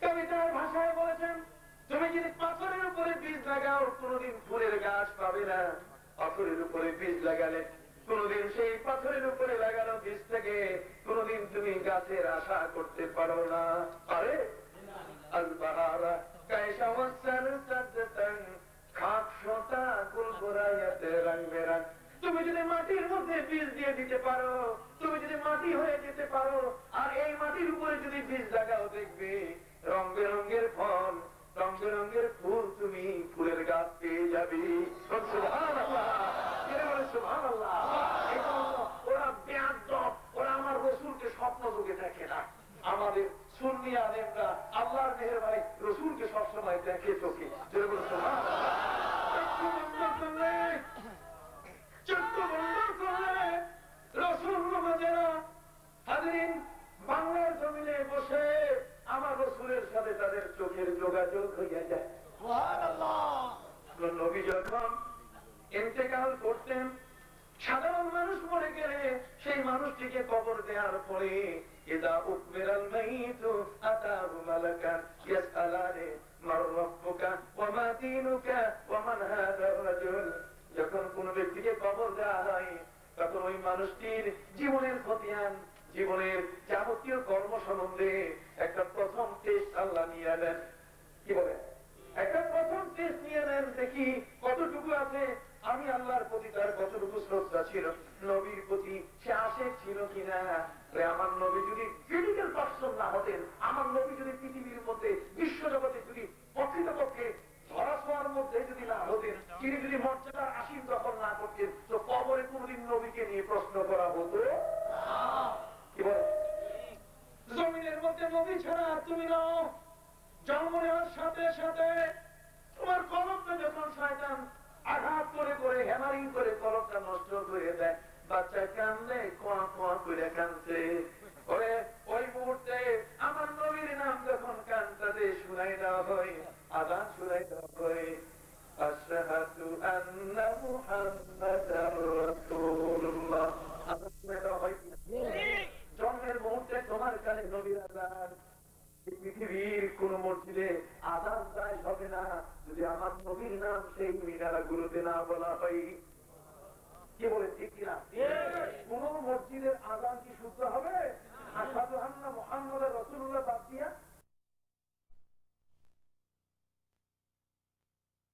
কবিতার ভাষায় বলেছেন, তুমি যদি পাথরের উপরে বীজ লাগাও কোনদিন ফুলের গাছ পাবে না, পাথরের উপরে বীজ লাগালে কোনদিন সেই পাথরের উপরে লাগানো বীজ থেকে কোনদিন তুমি গাছের আশা করতে পারো না। আরে আল-বাহারা কায়সা ওয়াসাল সাদতান খাকশতা কুলবুরায়াতে রং বেরং। তুমি যদি মাটির মধ্যে বীজ দিয়ে দিতে পারো, তুমি যদি মাটি হয়ে যেতে পারো, আর এই মাটির উপরে যদি বীজ লাগাও, দেখবে রং বেরঙের ফল, রং বেরঙের ফুল, তুমি ফুলের গাছ পেয়ে যাবে। সুবহানাল্লাহ, সুবহানাল্লাহ। ওরা বেয়াদব, ওরা আমার রাসূলকে স্বপ্ন যুগে দেখে না। আমাদের সুন্নি আলেমরা আল্লাহর মেহেরবানি রাসূলকে সবসময় দেখে চোখে। চক্ষু বন্ধ করলে রাসূল নামাজেরা হাজিরিন বাংলার জমিনে বসে আমার রাসূলের সাথে তাদের চোখের যোগাযোগ হয়ে যায়। সুবহানাল্লাহ। নবী যখন ইন্তেকাল করতেন, সাধারণ মানুষ মরে গেলে সেই মানুষটিকে কবর দেওয়ার পরে ইদা উকবিরাল মাইতু আতাহু মালাকান ইয়াসআলানি মার রাব্বুকা ওয়া মা দীনুকা ওয়া মান হাদার রাজুল। যখন কোন ব্যক্তিকে কবর দেওয়া হয় তখন ওই মানুষটির জীবনের খতিয়ান, জীবনের যাবতীয় কর্ম সম্বন্ধে একটা প্রথম টেস্ট আল্লাহ নিয়ে নেন। কি বলে? একটা প্রথম টেস্ট নিয়ে নেন, দেখি কতটুকু আছে। আমি আল্লাহর প্রতি তার কতটুকু শ্রদ্ধা ছিল, নবীর প্রতি সে আশেক ছিল কিনা। আমার নবী যদি ক্রিটিক্যাল পার্সন না হতেন, আমার নবী যদি পৃথিবীর মধ্যে বিশ্ব জগতে যদি প্রকৃতপক্ষে ধরাছোঁয়ার মধ্যে যদি না হতেন, তিনি যদি মর্যাদার আসীন দখল না করতেন, তো কবরে কোনদিন নবীকে নিয়ে প্রশ্ন করা হতো। কি বলে? জমিনের মধ্যে নবী ছাড়া তুমি নাও। জন্ম নেওয়ার সাথে সাথে তোমার কলমটা যখন শয়তান আঘাত করে করে হ্যামারিং করে কলমটা নষ্ট করে দেয়, বাচ্চা কান্দে কোয়া কোয়া করে কান্দে, ওই মুহূর্তে আমার নবীর নাম যখন কানটাতে শুনাই দেওয়া হয়, আযান শুনাই দেওয়া হয়, আশহাদু আন্না মুহাম্মাদার রাসূলুল্লাহ, আযান শুনাই দেওয়া হয়। জন্মের মুহূর্তে তোমার কানে নবীর আযান। পৃথিবীর কোন মসজিদে আযান যায় হবে না যদি আমার নবীর নাম সেই মিনারা গুলোতে না বলা হয়। কি বলে? ঠিক কিনা? কোন মসজিদের আযান কি শুদ্ধ হবে?